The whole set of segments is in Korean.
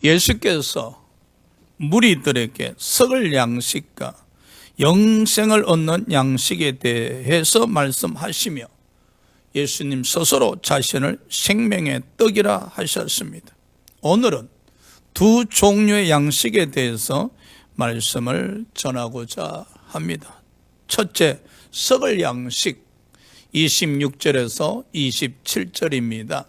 예수께서 무리들에게 썩을 양식과 영생을 얻는 양식에 대해서 말씀하시며 예수님 스스로 자신을 생명의 떡이라 하셨습니다. 오늘은 두 종류의 양식에 대해서 말씀을 전하고자 합니다. 첫째, 썩을 양식 26절에서 27절입니다.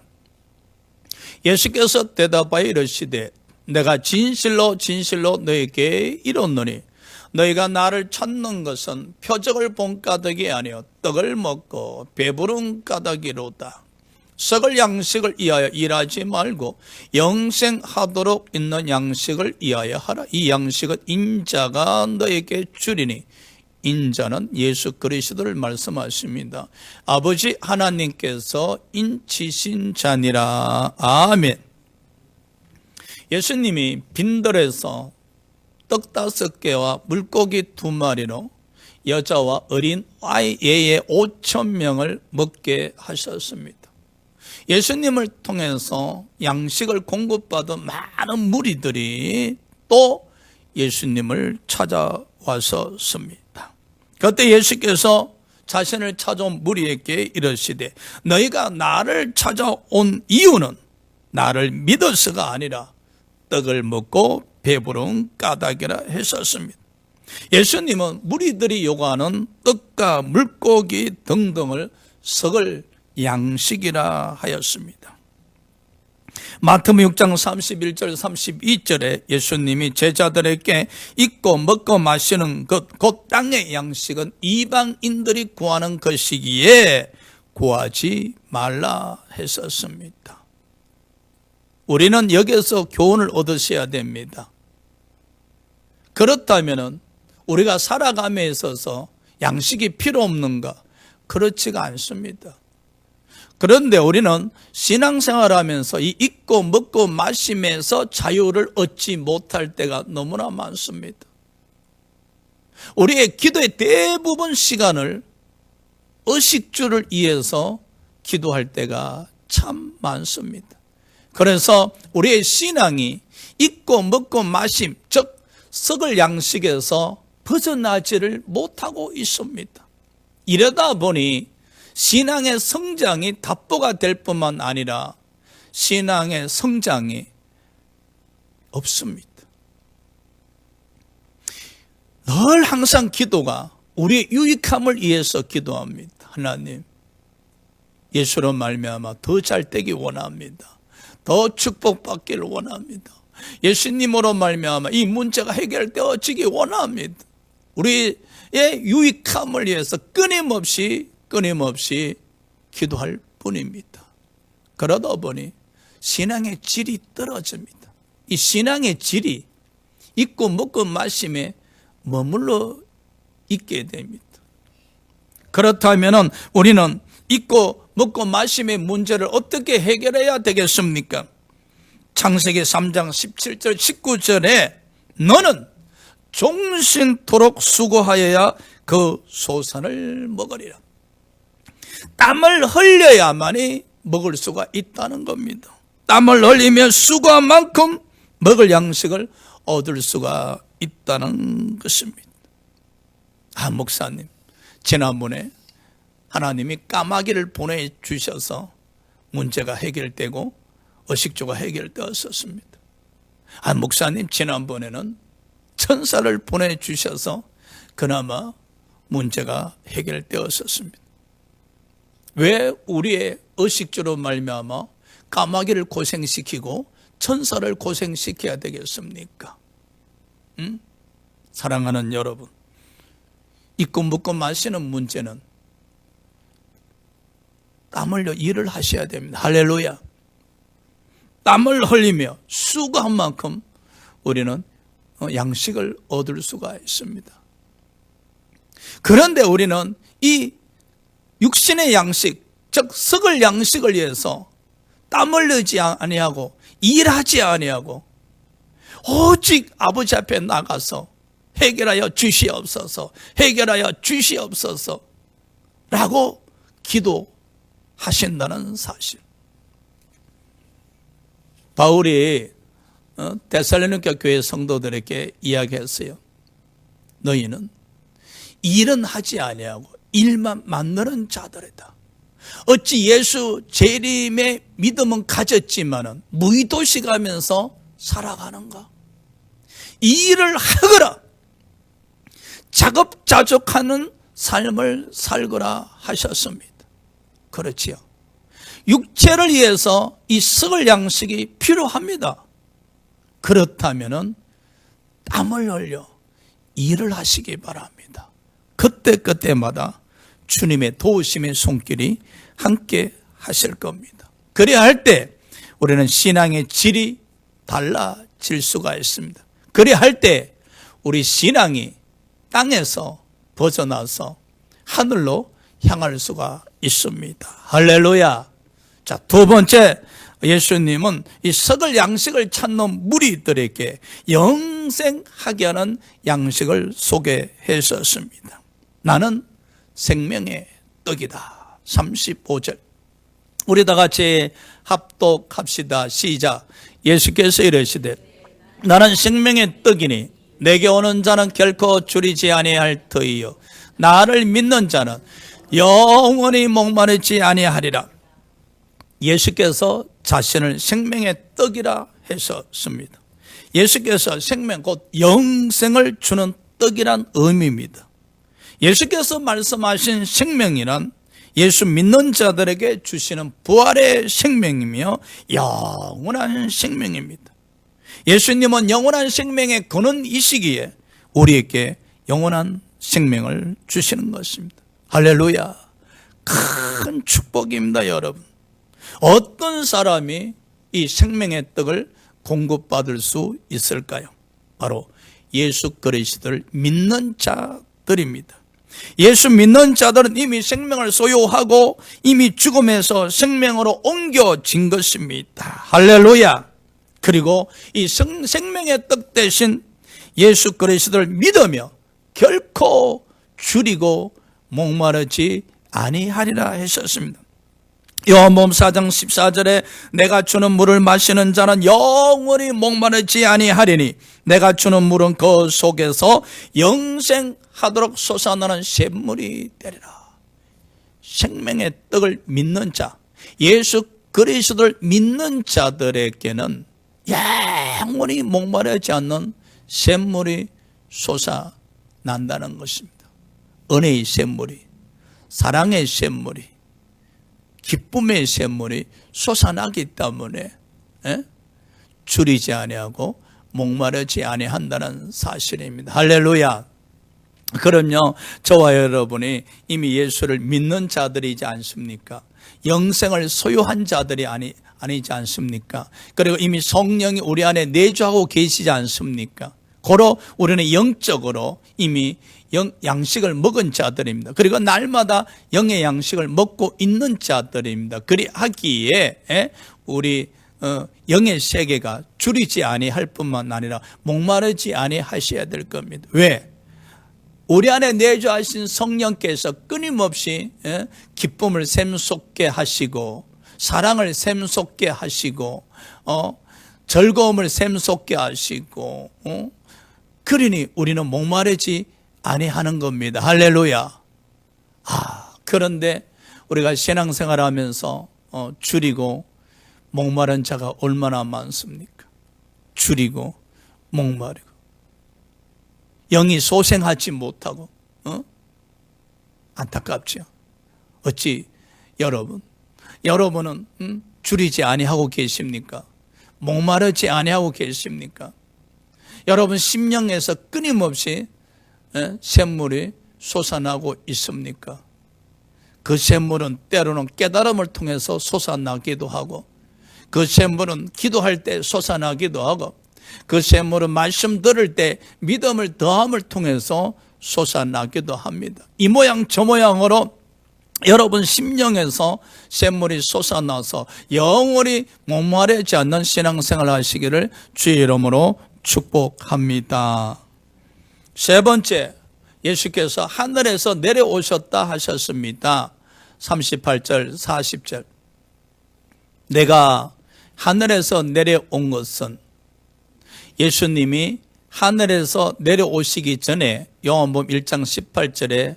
예수께서 대답하여 이르시되 내가 진실로 진실로 너에게 이르노니 너희가 나를 찾는 것은 표적을 본 까닭이 아니요 떡을 먹고 배부른 까닭이로다. 썩을 양식을 위하여 일하지 말고 영생하도록 있는 양식을 위하여 하라. 이 양식은 인자가 너에게 주리니, 인자는 예수 그리스도를 말씀하십니다. 아버지 하나님께서 인치신 자니라. 아멘. 예수님이 빈들에서 떡 5개와 물고기 2마리로 여자와 어린 아이 예의 5,000명을 먹게 하셨습니다. 예수님을 통해서 양식을 공급받은 많은 무리들이 또 예수님을 찾아왔었습니다. 그때 예수께서 자신을 찾아온 무리에게 이르시되 너희가 나를 찾아온 이유는 나를 믿어서가 아니라 떡을 먹고 배부른 까닭이라 했었습니다. 예수님은 무리들이 요구하는 떡과 물고기 등등을 썩을 양식이라 하였습니다. 마태복음 6장 31절 32절에 예수님이 제자들에게 잊고 먹고 마시는 것 곧 땅의 양식은 이방인들이 구하는 것이기에 구하지 말라 했었습니다. 우리는 여기서 교훈을 얻으셔야 됩니다. 그렇다면 우리가 살아감에 있어서 양식이 필요 없는가? 그렇지가 않습니다. 그런데 우리는 신앙생활하면서 이 잊고 먹고 마심에서 자유를 얻지 못할 때가 너무나 많습니다. 우리의 기도의 대부분 시간을 의식주를 위해서 기도할 때가 참 많습니다. 그래서 우리의 신앙이 잊고 먹고 마심, 즉 썩을 양식에서 벗어나지를 못하고 있습니다. 이러다 보니 신앙의 성장이 답보가 될 뿐만 아니라 신앙의 성장이 없습니다. 늘 항상 기도가 우리의 유익함을 위해서 기도합니다. 하나님, 예수로 말미암아 더 잘되기 원합니다. 더 축복받기를 원합니다. 예수님으로 말미암아 이 문제가 해결되어지기 원합니다. 우리의 유익함을 위해서 끊임없이 기도할 뿐입니다. 그러다 보니 신앙의 질이 떨어집니다. 이 신앙의 질이 잊고 먹고 마심에 머물러 있게 됩니다. 그렇다면 우리는 잊고 먹고 마심의 문제를 어떻게 해결해야 되겠습니까? 창세기 3장 17절 19절에 너는 종신토록 수고하여야 그 소산을 먹으리라. 땀을 흘려야만이 먹을 수가 있다는 겁니다. 땀을 흘리며 수고한 만큼 먹을 양식을 얻을 수가 있다는 것입니다. 목사님, 지난번에 하나님이 까마귀를 보내주셔서 문제가 해결되고 의식주가 해결되었었습니다. 목사님, 지난번에는 천사를 보내주셔서 그나마 문제가 해결되었었습니다. 왜 우리의 의식주로 말미암아 까마귀를 고생시키고 천사를 고생시켜야 되겠습니까? 사랑하는 여러분, 잊고 먹고 마시는 문제는 땀 흘려 일을 하셔야 됩니다. 할렐루야. 땀을 흘리며 수고한 만큼 우리는 양식을 얻을 수가 있습니다. 그런데 우리는 이 육신의 양식, 즉 썩을 양식을 위해서 땀 흘리지 아니하고 일하지 아니하고 오직 아버지 앞에 나가서 해결하여 주시옵소서, 해결하여 주시옵소서 라고 기도하신다는 사실. 바울이 데살로니가 교회 성도들에게 이야기했어요. 너희는 일은 하지 아니하고 일만 만드는 자들이다. 어찌 예수 재림의 믿음은 가졌지만은 무의도식하면서 살아가는가? 이 일을 하거라, 자급자족하는 삶을 살거라 하셨습니다. 그렇지요. 육체를 위해서 이 썩을 양식이 필요합니다. 그렇다면은 땀을 흘려 일을 하시기 바랍니다. 그때마다 주님의 도우심의 손길이 함께 하실 겁니다. 그래야 할 때 우리는 신앙의 질이 달라질 수가 있습니다. 그래야 할 때 우리 신앙이 땅에서 벗어나서 하늘로 향할 수가 있습니다. 할렐루야. 자, 두 번째, 예수님은 이 썩을 양식을 찾는 무리들에게 영생하게 하는 양식을 소개했었습니다. 나는 생명의 떡이다. 35절. 우리 다 같이 합독합시다. 시작. 예수께서 이르시되 나는 생명의 떡이니 내게 오는 자는 결코 줄이지 아니할 터이요 나를 믿는 자는 영원히 목마르지 아니하리라. 예수께서 자신을 생명의 떡이라 하셨습니다. 예수께서 생명 곧 영생을 주는 떡이란 의미입니다. 예수께서 말씀하신 생명이란 예수 믿는 자들에게 주시는 부활의 생명이며 영원한 생명입니다. 예수님은 영원한 생명의 근원이시기에 우리에게 영원한 생명을 주시는 것입니다. 할렐루야. 큰 축복입니다, 여러분. 어떤 사람이 이 생명의 떡을 공급받을 수 있을까요? 바로 예수 그리스도를 믿는 자들입니다. 예수 믿는 자들은 이미 생명을 소유하고 이미 죽음에서 생명으로 옮겨진 것입니다. 할렐루야. 그리고 이 생명의 떡 대신 예수 그리스도를 믿으며 결코 줄이고 목마르지 아니하리라 하셨습니다. 요한복음 4장 14절에 내가 주는 물을 마시는 자는 영원히 목마르지 아니하리니 내가 주는 물은 그 속에서 영생하도록 솟아나는 샘물이 되리라. 생명의 떡을 믿는 자, 예수 그리스도를 믿는 자들에게는 영원히 목마르지 않는 샘물이 솟아난다는 것입니다. 은혜의 샘물이, 사랑의 샘물이, 기쁨의 샘물이 솟아나기 때문에 줄이지 아니하고 목마르지 아니한다는 사실입니다. 할렐루야. 그럼요, 저와 여러분이 이미 예수를 믿는 자들이지 않습니까? 영생을 소유한 자들이 아니지 않습니까? 그리고 이미 성령이 우리 안에 내주하고 계시지 않습니까? 고로 우리는 영적으로 이미 양식을 먹은 자들입니다. 그리고 날마다 영의 양식을 먹고 있는 자들입니다. 그리하기에 우리 영의 세계가 줄이지 아니할 뿐만 아니라 목마르지 아니하셔야 될 겁니다. 왜? 우리 안에 내주하신 성령께서 끊임없이 기쁨을 샘솟게 하시고 사랑을 샘솟게 하시고 즐거움을 샘솟게 하시고 그러니 우리는 목마르지 아니하는 겁니다. 할렐루야. 그런데 우리가 신앙생활 하면서 줄이고 목마른 자가 얼마나 많습니까? 줄이고 목마르고 영이 소생하지 못하고 안타깝죠. 어찌 여러분은 줄이지 아니하고 계십니까? 목마르지 아니하고 계십니까? 여러분 심령에서 끊임없이 샘물이 솟아나고 있습니까? 그 샘물은 때로는 깨달음을 통해서 솟아나기도 하고 그 샘물은 기도할 때 솟아나기도 하고 그 샘물은 말씀 들을 때 믿음을 더함을 통해서 솟아나기도 합니다. 이 모양 저 모양으로 여러분 심령에서 샘물이 솟아나서 영원히 목마르지 않는 신앙생활 하시기를 주의 이름으로 축복합니다. 세 번째, 예수께서 하늘에서 내려오셨다 하셨습니다. 38절 40절. 내가 하늘에서 내려온 것은 예수님이 하늘에서 내려오시기 전에 요한복음 1장 18절에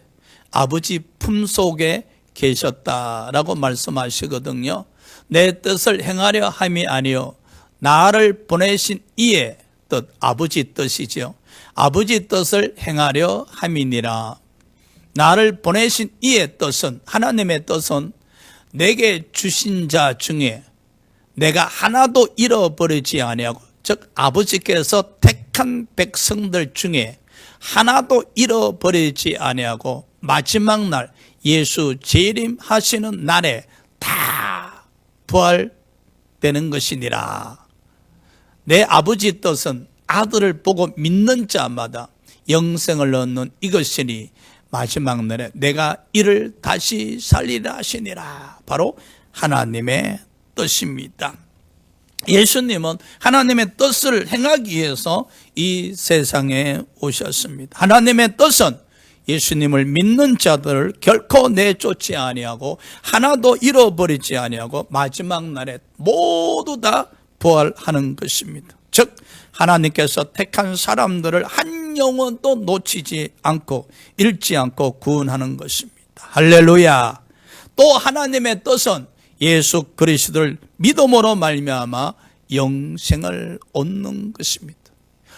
아버지 품속에 계셨다라고 말씀하시거든요. 내 뜻을 행하려 함이 아니요 나를 보내신 이의 뜻, 아버지 뜻이죠. 아버지 뜻을 행하려 함이니라. 나를 보내신 이의 뜻은, 하나님의 뜻은 내게 주신 자 중에 내가 하나도 잃어버리지 아니하고, 즉 아버지께서 택한 백성들 중에 하나도 잃어버리지 아니하고 마지막 날 예수 재림하시는 날에 다 부활되는 것이니라. 내 아버지 뜻은 아들을 보고 믿는 자마다 영생을 얻는 이것이니 마지막 날에 내가 이를 다시 살리라 하시니라. 바로 하나님의 뜻입니다. 예수님은 하나님의 뜻을 행하기 위해서 이 세상에 오셨습니다. 하나님의 뜻은 예수님을 믿는 자들을 결코 내쫓지 아니하고 하나도 잃어버리지 아니하고 마지막 날에 모두 다 부활하는 것입니다. 즉 하나님께서 택한 사람들을 한 영혼도 놓치지 않고 잃지 않고 구원하는 것입니다. 할렐루야. 또 하나님의 뜻은 예수 그리스도를 믿음으로 말미암아 영생을 얻는 것입니다.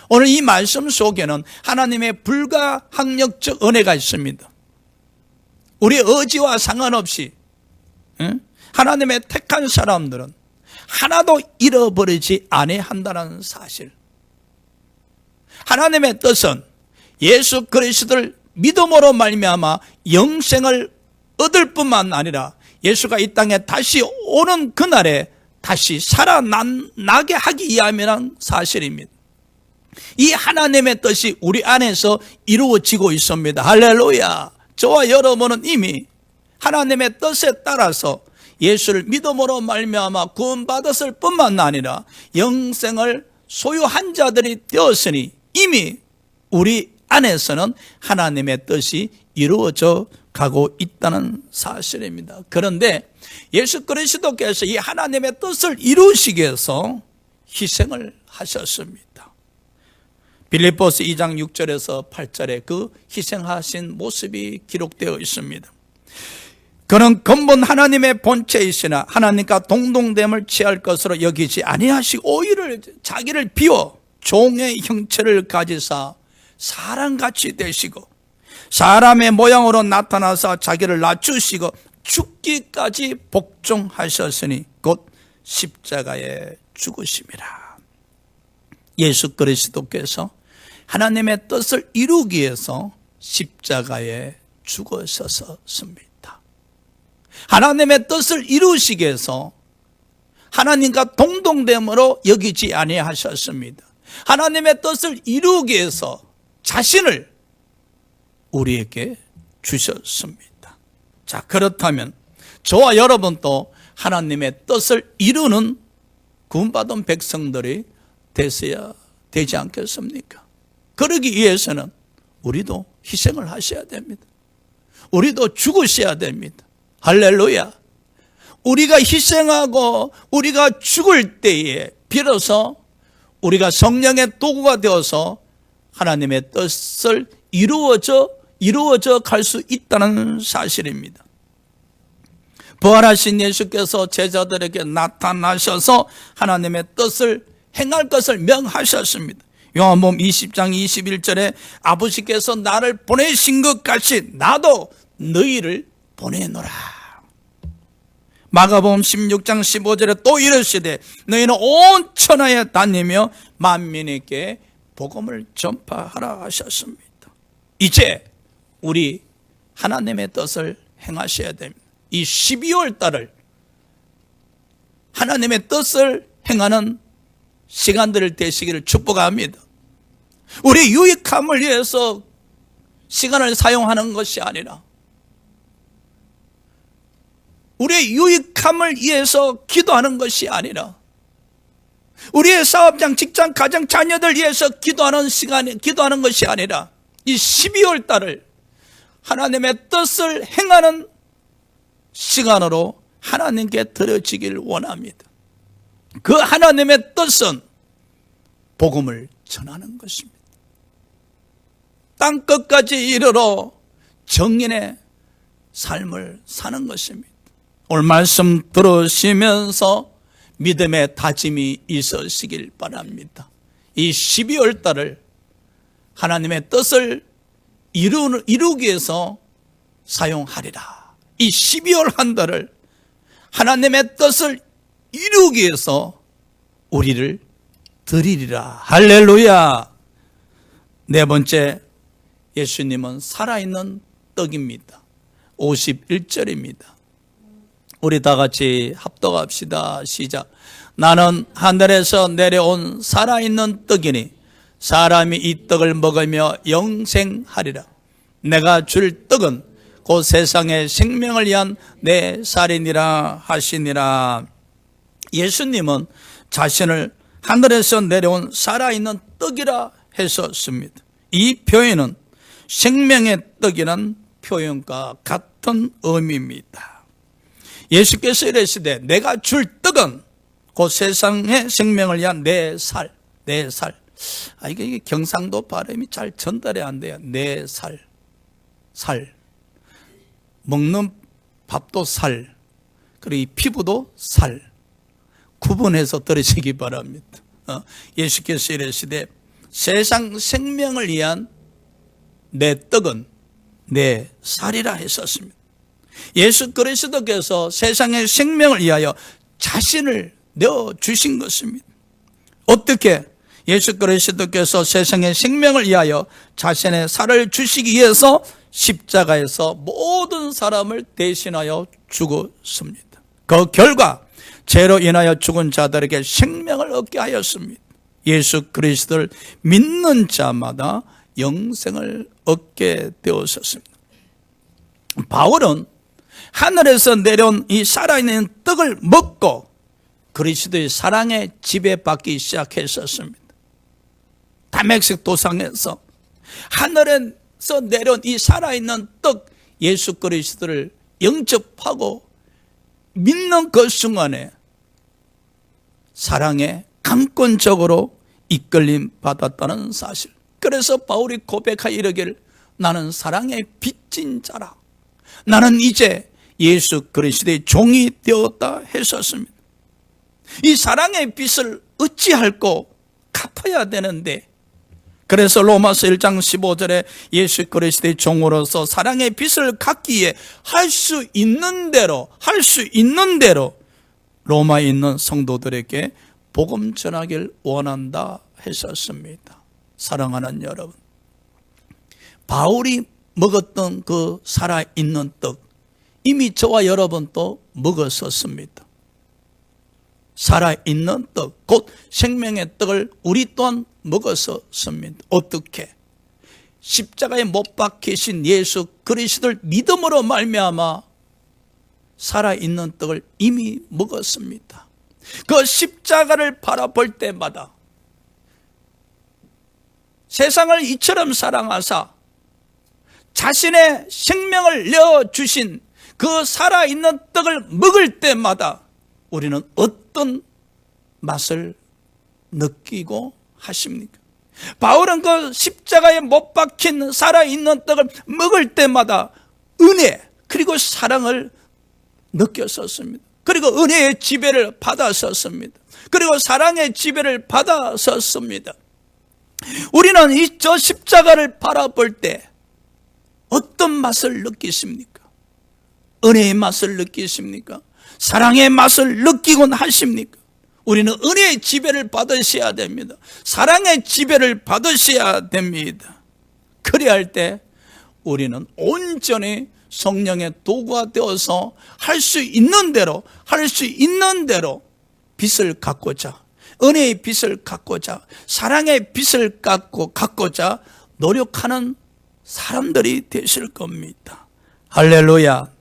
오늘 이 말씀 속에는 하나님의 불가항력적 은혜가 있습니다. 우리 의지와 상관없이 하나님의 택한 사람들은 하나도 잃어버리지 아니한다는 사실. 하나님의 뜻은 예수 그리스도를 믿음으로 말미암아 영생을 얻을 뿐만 아니라 예수가 이 땅에 다시 오는 그날에 다시 살아나게 하기 위함이라는 사실입니다. 이 하나님의 뜻이 우리 안에서 이루어지고 있습니다. 할렐루야. 저와 여러분은 이미 하나님의 뜻에 따라서 예수를 믿음으로 말미암아 구원받았을 뿐만 아니라 영생을 소유한 자들이 되었으니 이미 우리 안에서는 하나님의 뜻이 이루어져 가고 있다는 사실입니다. 그런데 예수 그리스도께서 이 하나님의 뜻을 이루시기 위해서 희생을 하셨습니다. 빌립보서 2장 6절에서 8절에 그 희생하신 모습이 기록되어 있습니다. 그는 근본 하나님의 본체이시나 하나님과 동등됨을 취할 것으로 여기지 아니하시고 오히려 자기를 비워 종의 형체를 가지사 사람같이 되시고 사람의 모양으로 나타나서 자기를 낮추시고 죽기까지 복종하셨으니 곧 십자가에 죽으심이라. 예수 그리스도께서 하나님의 뜻을 이루기 위해서 십자가에 죽으셨습니다. 하나님의 뜻을 이루시기 위해서 하나님과 동등됨으로 여기지 아니하셨습니다. 하나님의 뜻을 이루기 위해서 자신을 우리에게 주셨습니다. 자, 그렇다면 저와 여러분도 하나님의 뜻을 이루는 구원받은 백성들이 되셔야 되지 않겠습니까? 그러기 위해서는 우리도 희생을 하셔야 됩니다. 우리도 죽으셔야 됩니다. 할렐루야. 우리가 희생하고 우리가 죽을 때에 비로소 우리가 성령의 도구가 되어서 하나님의 뜻을 이루어져 갈 수 있다는 사실입니다. 부활하신 예수께서 제자들에게 나타나셔서 하나님의 뜻을 행할 것을 명하셨습니다. 요한복음 20장 21절에 아버지께서 나를 보내신 것 같이 나도 너희를 보내노라. 마가복음 16장 15절에 또 이르시되 너희는 온 천하에 다니며 만민에게 복음을 전파하라 하셨습니다. 이제 우리 하나님의 뜻을 행하셔야 됩니다. 이 12월 달을 하나님의 뜻을 행하는 시간들을 되시기를 축복합니다. 우리 유익함을 위해서 시간을 사용하는 것이 아니라 우리의 유익함을 위해서 기도하는 것이 아니라 우리의 사업장, 직장, 가정, 자녀들 위해서 기도하는 것이 아니라 이 12월 달을 하나님의 뜻을 행하는 시간으로 하나님께 드려지길 원합니다. 그 하나님의 뜻은 복음을 전하는 것입니다. 땅끝까지 이르러 정인의 삶을 사는 것입니다. 오늘 말씀 들으시면서 믿음의 다짐이 있으시길 바랍니다. 이 12월 달을 하나님의 뜻을 이루기 위해서 사용하리라. 이 12월 한 달을 하나님의 뜻을 이루기 위해서 우리를 드리리라. 할렐루야. 네 번째, 예수님은 살아있는 떡입니다. 51절입니다. 우리 다 같이 합독합시다. 시작. 나는 하늘에서 내려온 살아있는 떡이니 사람이 이 떡을 먹으며 영생하리라. 내가 줄 떡은 곧 세상의 생명을 위한 내 살이니라 하시니라. 예수님은 자신을 하늘에서 내려온 살아있는 떡이라 했었습니다. 이 표현은 생명의 떡이라는 표현과 같은 의미입니다. 예수께서 이르시되 내가 줄 떡은 곧 세상의 생명을 위한 내 살. 이게 경상도 발음이 잘 전달이 안 돼요. 내 살. 먹는 밥도 살, 그리고 이 피부도 살. 구분해서 들으시기 바랍니다. 예수께서 이르시되 세상 생명을 위한 내 떡은 내 살이라 했었습니다. 예수 그리스도께서 세상의 생명을 위하여 자신을 내어주신 것입니다. 어떻게? 예수 그리스도께서 세상의 생명을 위하여 자신의 살을 주시기 위해서 십자가에서 모든 사람을 대신하여 죽었습니다. 그 결과 죄로 인하여 죽은 자들에게 생명을 얻게 하였습니다. 예수 그리스도를 믿는 자마다 영생을 얻게 되었습니다. 바울은 하늘에서 내려온 이 살아있는 떡을 먹고 그리스도의 사랑에 지배받기 시작했었습니다. 다메섹 도상에서 하늘에서 내려온 이 살아있는 떡 예수 그리스도를 영접하고 믿는 그 순간에 사랑에 강권적으로 이끌림 받았다는 사실. 그래서 바울이 고백하여 이르기를 나는 사랑에 빚진 자라. 나는 이제 예수 그리스도의 종이 되었다 했었습니다. 이 사랑의 빚을 어찌할꼬 갚아야 되는데, 그래서 로마서 1장 15절에 예수 그리스도의 종으로서 사랑의 빚을 갚기 위해 할 수 있는 대로 로마에 있는 성도들에게 복음 전하길 원한다 했었습니다. 사랑하는 여러분, 바울이 먹었던 그 살아있는 떡 이미 저와 여러분도 먹었었습니다. 살아있는 떡, 곧 생명의 떡을 우리 또한 먹었었습니다. 어떻게? 십자가에 못 박히신 예수 그리스도를 믿음으로 말미암아 살아있는 떡을 이미 먹었습니다. 그 십자가를 바라볼 때마다 세상을 이처럼 사랑하사 자신의 생명을 내어주신 그 살아있는 떡을 먹을 때마다 우리는 어떤 맛을 느끼고 하십니까? 바울은 그 십자가에 못 박힌 살아있는 떡을 먹을 때마다 은혜 그리고 사랑을 느꼈었습니다. 그리고 은혜의 지배를 받았었습니다. 그리고 사랑의 지배를 받았었습니다. 우리는 이 저 십자가를 바라볼 때 어떤 맛을 느끼십니까? 은혜의 맛을 느끼십니까? 사랑의 맛을 느끼곤 하십니까? 우리는 은혜의 지배를 받으셔야 됩니다. 사랑의 지배를 받으셔야 됩니다. 그래야 할 때 우리는 온전히 성령의 도구가 되어서 할 수 있는 대로 빛을 갖고자, 은혜의 빛을 갖고자, 사랑의 빛을 갖고자 노력하는 사람들이 되실 겁니다. 할렐루야.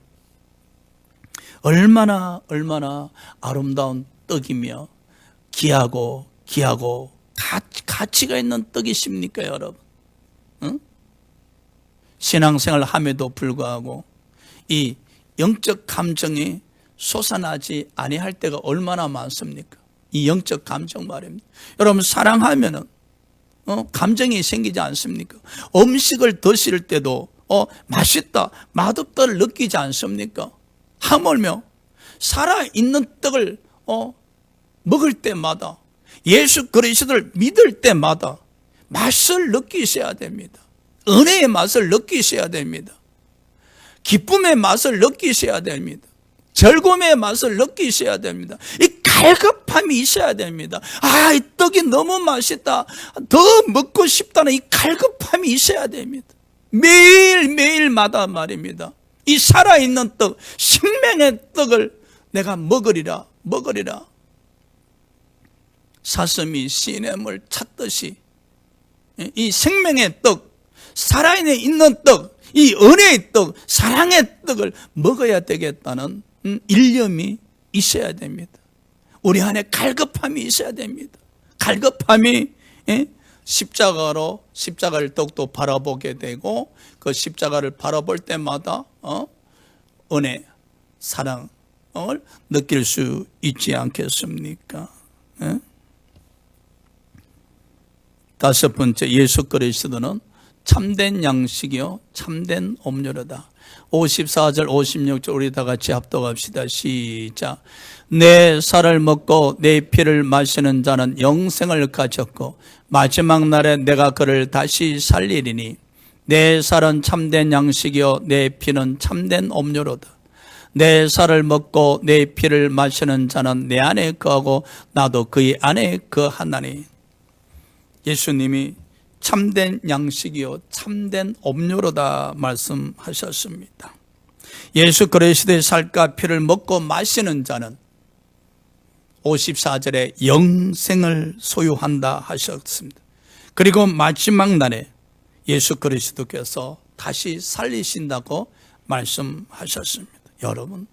얼마나 아름다운 떡이며 귀하고 가치가 있는 떡이십니까, 여러분? 응? 신앙생활 함에도 불구하고 이 영적 감정이 솟아나지 아니할 때가 얼마나 많습니까? 이 영적 감정 말입니다. 여러분 사랑하면은 감정이 생기지 않습니까? 음식을 드실 때도 맛있다, 맛없다를 느끼지 않습니까? 하물며 살아있는 떡을 먹을 때마다 예수 그리스도를 믿을 때마다 맛을 느끼셔야 됩니다. 은혜의 맛을 느끼셔야 됩니다. 기쁨의 맛을 느끼셔야 됩니다. 즐거움의 맛을 느끼셔야 됩니다. 이 갈급함이 있어야 됩니다. 이 떡이 너무 맛있다, 더 먹고 싶다는 이 갈급함이 있어야 됩니다. 매일매일마다 말입니다. 이 살아있는 떡, 생명의 떡을 내가 먹으리라. 사슴이 시냇을 찾듯이 이 생명의 떡, 살아있는 떡, 이 은혜의 떡, 사랑의 떡을 먹어야 되겠다는 일념이 있어야 됩니다. 우리 안에 갈급함이 있어야 됩니다. 갈급함이 십자가를 더욱더 바라보게 되고, 그 십자가를 바라볼 때마다 은혜, 사랑을 느낄 수 있지 않겠습니까? 다섯 번째, 예수 그리스도는 참된 양식이요 참된 음료로다. 54절 56절 우리 다 같이 합독합시다. 시작. 내 살을 먹고 내 피를 마시는 자는 영생을 가졌고 마지막 날에 내가 그를 다시 살리리니 내 살은 참된 양식이요 내 피는 참된 음료로다. 내 살을 먹고 내 피를 마시는 자는 내 안에 거하고 나도 그의 안에 거하나니. 예수님이 참된 양식이요 참된 음료로다 말씀하셨습니다. 예수 그리스도의 살과 피를 먹고 마시는 자는 54절에 영생을 소유한다 하셨습니다. 그리고 마지막 날에 예수 그리스도께서 다시 살리신다고 말씀하셨습니다. 여러분,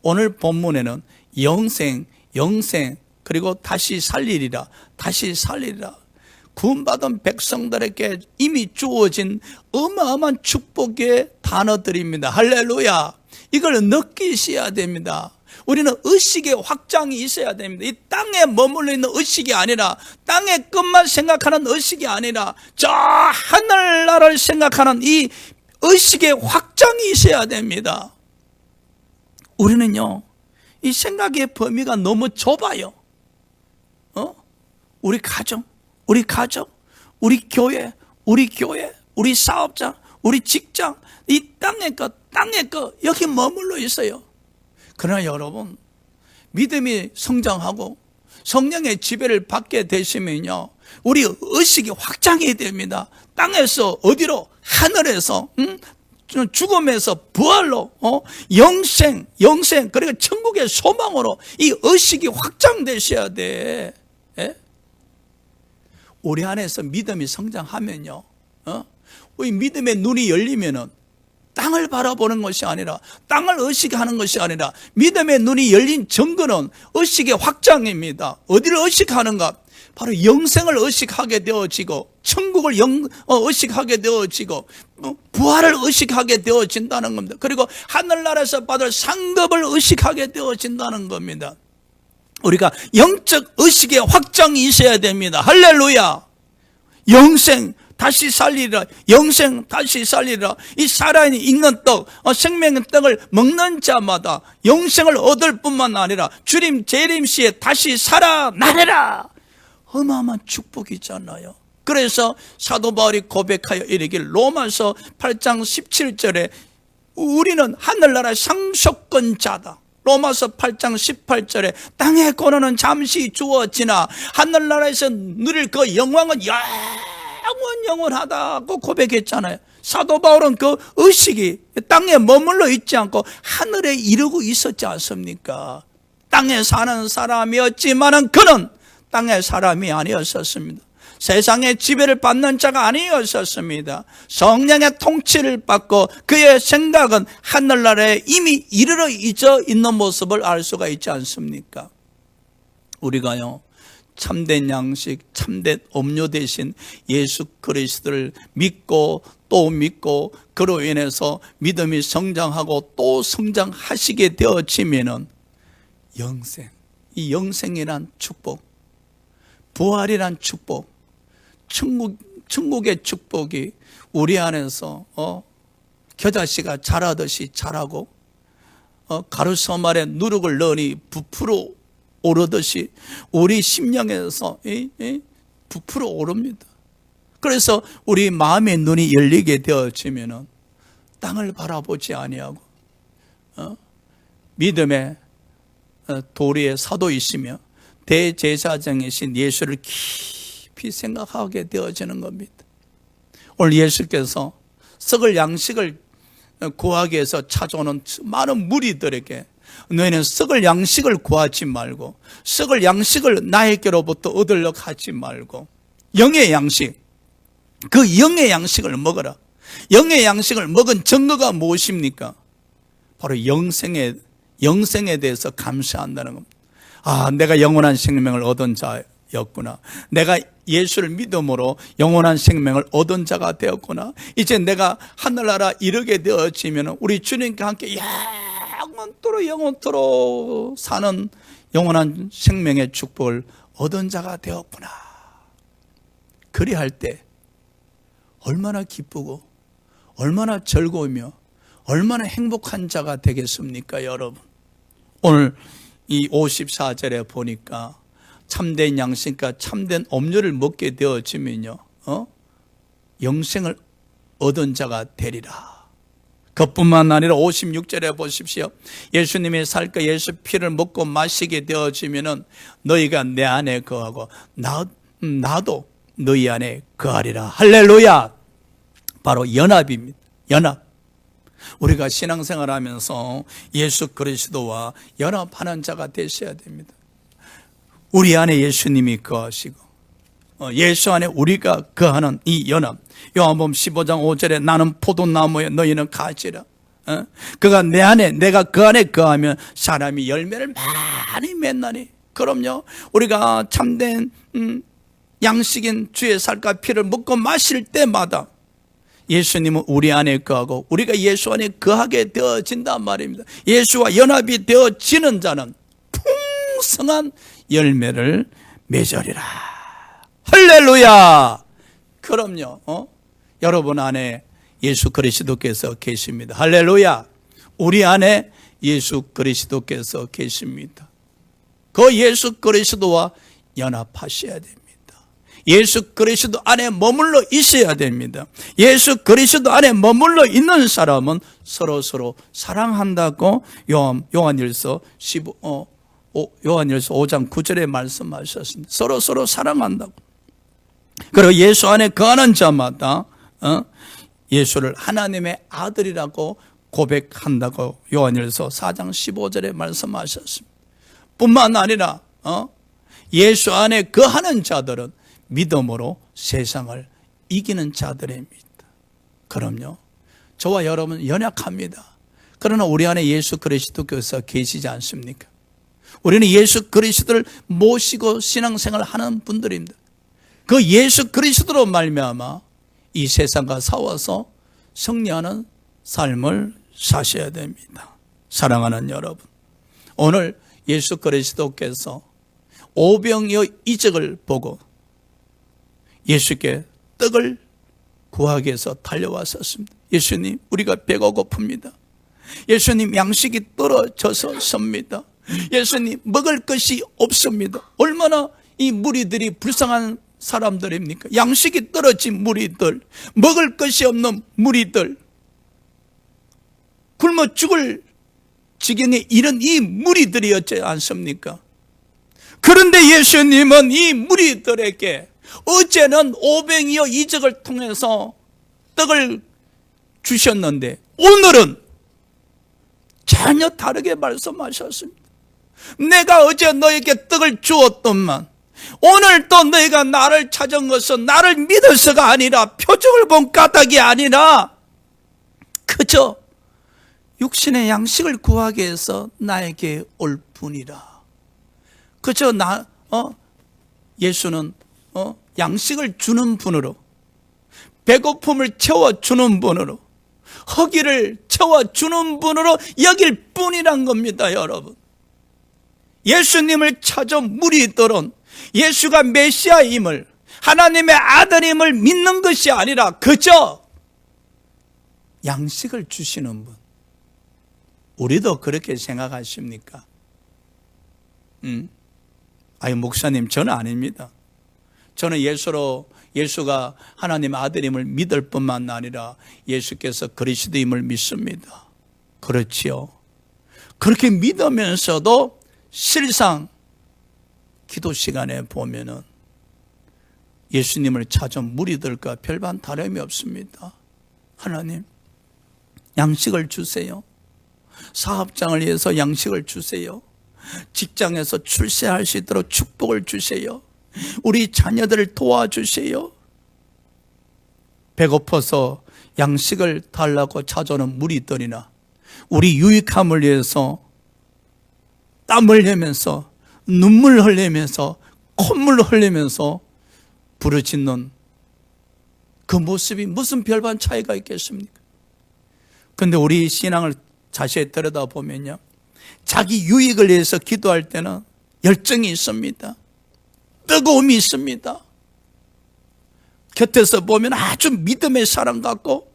오늘 본문에는 영생 그리고 다시 살리리라 구원받은 백성들에게 이미 주어진 어마어마한 축복의 단어들입니다. 할렐루야. 이걸 느끼셔야 됩니다. 우리는 의식의 확장이 있어야 됩니다. 이 땅에 머물러 있는 의식이 아니라, 땅의 것만 생각하는 의식이 아니라 저 하늘나라를 생각하는 이 의식의 확장이 있어야 됩니다. 우리는요, 이 생각의 범위가 너무 좁아요. 우리 가정, 우리 교회, 우리 사업장, 우리 직장, 이 땅의 것, 여기 머물러 있어요. 그러나 여러분, 믿음이 성장하고 성령의 지배를 받게 되시면요, 우리 의식이 확장이 됩니다. 땅에서 어디로? 하늘에서, 죽음에서 부활로, 영생, 그리고 천국의 소망으로 이 의식이 확장되셔야 돼. 예? 우리 안에서 믿음이 성장하면요, 우리 믿음의 눈이 열리면은 땅을 바라보는 것이 아니라, 땅을 의식하는 것이 아니라, 믿음의 눈이 열린 증거는 의식의 확장입니다. 어디를 의식하는가? 바로 영생을 의식하게 되어지고, 천국을 의식하게 되어지고, 부활을 의식하게 되어진다는 겁니다. 그리고 하늘나라에서 받을 상급을 의식하게 되어진다는 겁니다. 우리가 영적 의식의 확장이 있어야 됩니다. 할렐루야. 영생 다시 살리라. 영생 다시 살리라. 이 살아있는 떡, 생명의 떡을 먹는 자마다 영생을 얻을 뿐만 아니라 주님 재림시에 다시 살아나리라. 어마어마한 축복이잖아요. 그래서 사도 바울이 고백하여 이르길, 로마서 8장 17절에 우리는 하늘나라 상속권자다. 로마서 8장 18절에 땅의 고난은 잠시 주어지나 하늘나라에서 누릴 그 영광은 영원하다고 고백했잖아요. 사도 바울은 그 의식이 땅에 머물러 있지 않고 하늘에 이르고 있었지 않습니까? 땅에 사는 사람이었지만 그는 땅의 사람이 아니었었습니다. 세상의 지배를 받는 자가 아니었었습니다. 성령의 통치를 받고 그의 생각은 하늘나라에 이미 이르러 있는 모습을 알 수가 있지 않습니까? 우리가요, 참된 양식, 참된 음료 대신 예수 그리스도를 믿고 또 믿고 그로 인해서 믿음이 성장하고 또 성장하시게 되어지면은 이 영생이란 축복, 부활이란 축복, 천국의 축복이 우리 안에서 겨자씨가 자라듯이 자라고 가루섬 아래 누룩을 넣으니 부풀어 오르듯이 우리 심령에서 부풀어 오릅니다. 그래서 우리 마음의 눈이 열리게 되어지면은 땅을 바라보지 아니하고 믿음의 도리의 사도이시며 대제사장이신 예수를 깊이 생각하게 되어지는 겁니다. 오늘 예수께서 썩을 양식을 구하기 위해서 찾아오는 많은 무리들에게 너희는 썩을 양식을 구하지 말고 썩을 양식을 나에게로부터 얻으려고 하지 말고 영의 양식, 그 영의 양식을 먹어라. 영의 양식을 먹은 증거가 무엇입니까? 바로 영생에 대해서 감사한다는 겁니다. 아, 내가 영원한 생명을 얻은 자였구나. 내가 예수를 믿음으로 영원한 생명을 얻은 자가 되었구나. 이제 내가 하늘나라 이르게 되어지면 우리 주님과 함께 영원토록 사는 영원한 생명의 축복을 얻은 자가 되었구나. 그리할 때 얼마나 기쁘고 얼마나 즐거우며 얼마나 행복한 자가 되겠습니까, 여러분? 오늘 이 54절에 보니까 참된 양식과 참된 음료를 먹게 되어지면요, 영생을 얻은 자가 되리라. 그뿐만 아니라 56절에 보십시오. 예수님의 살과 예수 피를 먹고 마시게 되어지면은 너희가 내 안에 거하고 나도 너희 안에 거하리라. 할렐루야. 바로 연합입니다. 연합. 우리가 신앙생활하면서 예수 그리스도와 연합하는 자가 되셔야 됩니다. 우리 안에 예수님이 거하시고 예수 안에 우리가 거하는 이 연합. 요한복음 15장 5절에 나는 포도나무에 너희는 가지라. 그가 내 안에 내가 그 안에 거하면 사람이 열매를 많이 맺나니. 그럼요, 우리가 참된 양식인 주의 살과 피를 먹고 마실 때마다 예수님은 우리 안에 거하고 우리가 예수 안에 거하게 되어진단 말입니다. 예수와 연합이 되어지는 자는 풍성한 열매를 맺으리라. 할렐루야. 그럼요, 여러분 안에 예수 그리스도께서 계십니다. 할렐루야. 우리 안에 예수 그리스도께서 계십니다. 그 예수 그리스도와 연합하셔야 됩니다. 예수 그리스도 안에 머물러 있어야 됩니다. 예수 그리스도 안에 머물러 있는 사람은 서로 사랑한다고 요한일서 5장 9절에 말씀하셨습니다. 서로 사랑한다고. 그리고 예수 안에 거하는 자마다 예수를 하나님의 아들이라고 고백한다고 요한일서 4장 15절에 말씀하셨습니다. 뿐만 아니라 예수 안에 거하는 자들은 믿음으로 세상을 이기는 자들입니다. 그럼요, 저와 여러분 연약합니다. 그러나 우리 안에 예수 그리스도께서 계시지 않습니까? 우리는 예수 그리스도를 모시고 신앙생활을 하는 분들입니다. 그 예수 그리스도로 말미암아 이 세상과 싸워서 승리하는 삶을 사셔야 됩니다. 사랑하는 여러분, 오늘 예수 그리스도께서 오병이어 이적을 보고 예수께 떡을 구하기 위해서 달려왔었습니다. 예수님, 우리가 배가 고픕니다. 예수님, 양식이 떨어져서 섭니다. 예수님, 먹을 것이 없습니다. 얼마나 이 무리들이 불쌍한 사람들입니까? 양식이 떨어진 무리들, 먹을 것이 없는 무리들, 굶어 죽을 지경에 이른 이 무리들이었지 않습니까? 그런데 예수님은 이 무리들에게 어제는 오병이어 이적을 통해서 떡을 주셨는데 오늘은 전혀 다르게 말씀하셨습니다. 내가 어제 너에게 떡을 주었더만 오늘 또 너희가 나를 찾은 것은 나를 믿어서가 아니라 표적을 본 까닭이 아니라 그저 육신의 양식을 구하기 위해서 나에게 올 뿐이라. 그저 예수는 양식을 주는 분으로, 배고픔을 채워주는 분으로, 허기를 채워주는 분으로 여길 뿐이란 겁니다. 여러분, 예수님을 찾은 무리들은 예수가 메시아임을, 하나님의 아들임을 믿는 것이 아니라 그저 양식을 주시는 분. 우리도 그렇게 생각하십니까? 아니, 목사님, 저는 아닙니다. 저는 예수가 하나님의 아들임을 믿을 뿐만 아니라 예수께서 그리스도임을 믿습니다. 그렇지요. 그렇게 믿으면서도 실상 기도 시간에 보면은 예수님을 찾은 무리들과 별반 다름이 없습니다. 하나님, 양식을 주세요. 사업장을 위해서 양식을 주세요. 직장에서 출세할 수 있도록 축복을 주세요. 우리 자녀들을 도와주세요. 배고파서 양식을 달라고 찾아오는 무리들이나 우리 유익함을 위해서 땀을 흘리면서 눈물 흘리면서 콧물 흘리면서 부르짖는 그 모습이 무슨 별반 차이가 있겠습니까? 근데 우리 신앙을 자세히 들여다보면요, 자기 유익을 위해서 기도할 때는 열정이 있습니다. 뜨거움이 있습니다. 곁에서 보면 아주 믿음의 사람 같고,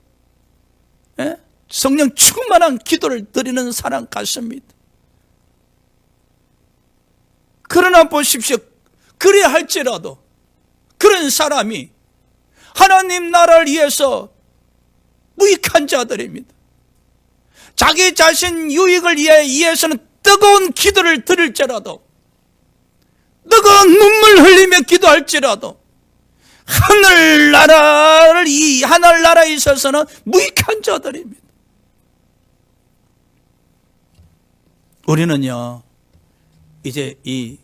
성령 충만한 기도를 드리는 사람 같습니다. 그러나 보십시오. 그래야 할지라도 그런 사람이 하나님 나라를 위해서 무익한 자들입니다. 자기 자신 유익을 위해서는 뜨거운 기도를 드릴지라도, 뜨거운 눈물 흘리며 기도할지라도 이 하늘나라에 있어서는 무익한 자들입니다. 우리는요, 이제 이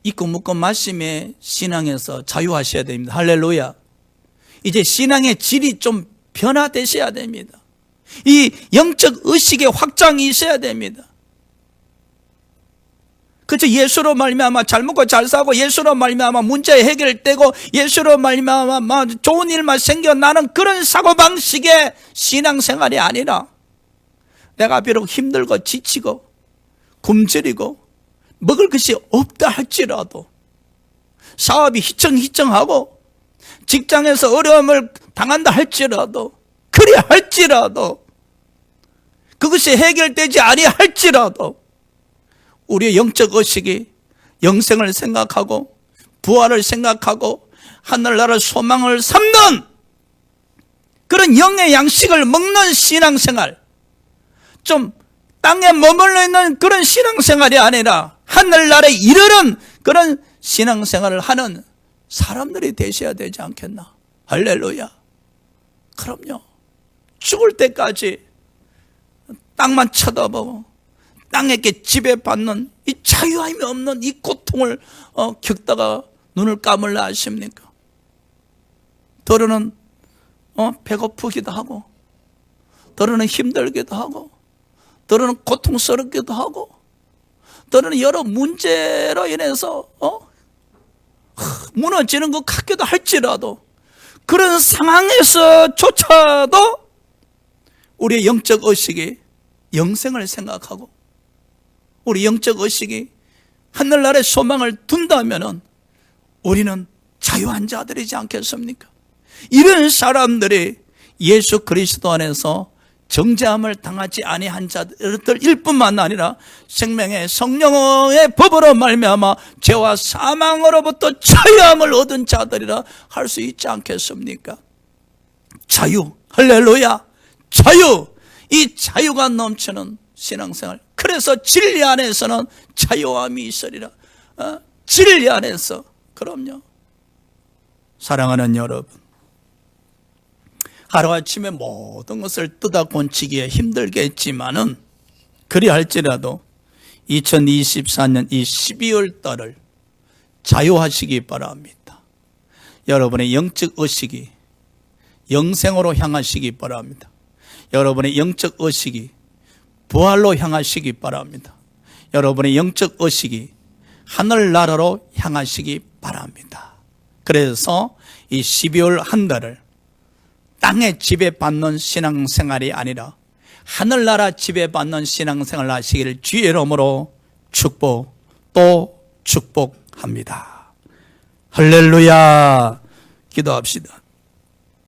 있고 묻고 마심의 신앙에서 자유하셔야 됩니다. 할렐루야. 이제 신앙의 질이 좀 변화되셔야 됩니다. 이 영적 의식의 확장이 있어야 됩니다. 그렇죠. 예수로 말미암아 잘 먹고 잘 사고, 예수로 말미암아 문제 해결되고, 예수로 말미암아 좋은 일만 생겨나는 그런 사고방식의 신앙생활이 아니라, 내가 비록 힘들고 지치고 굶주리고 먹을 것이 없다 할지라도, 사업이 희청희청하고 직장에서 어려움을 당한다 할지라도, 그리 할지라도, 그것이 해결되지 아니할지라도 우리의 영적 의식이 영생을 생각하고 부활을 생각하고 하늘나라 소망을 삼는 그런 영의 양식을 먹는 신앙생활, 좀 땅에 머물러 있는 그런 신앙생활이 아니라 하늘나라에 이르는 그런 신앙생활을 하는 사람들이 되셔야 되지 않겠나. 할렐루야. 그럼요. 죽을 때까지 땅만 쳐다보고 땅에게 지배받는 이 자유함이 없는 이 고통을 겪다가 눈을 감을라 하십니까? 더러는 배고프기도 하고, 더러는 힘들기도 하고, 더러는 고통스럽기도 하고, 더러는 여러 문제로 인해서 무너지는 것 같기도 할지라도, 그런 상황에서조차도 우리의 영적 의식이 영생을 생각하고 우리 영적 의식이 하늘나라의 소망을 둔다면 우리는 자유한 자들이지 않겠습니까? 이런 사람들이 예수 그리스도 안에서 정죄함을 당하지 아니한 자들일 뿐만 아니라 생명의 성령의 법으로 말미암아 죄와 사망으로부터 자유함을 얻은 자들이라 할 수 있지 않겠습니까? 자유, 할렐루야, 자유, 이 자유가 넘치는 신앙생활. 그래서 진리 안에서는 자유함이 있으리라. 진리 안에서. 그럼요. 사랑하는 여러분, 하루아침에 모든 것을 뜯어곤치기에 힘들겠지만은 그리할지라도 2024년 이 12월 달을 자유하시기 바랍니다. 여러분의 영적 의식이 영생으로 향하시기 바랍니다. 여러분의 영적 의식이 부활로 향하시기 바랍니다. 여러분의 영적 의식이 하늘나라로 향하시기 바랍니다. 그래서 이 12월 한 달을 땅에 지배받는 신앙생활이 아니라 하늘나라 지배받는 신앙생활을 하시기를 주의 이름으로 축복 또 축복 합니다. 할렐루야. 기도합시다.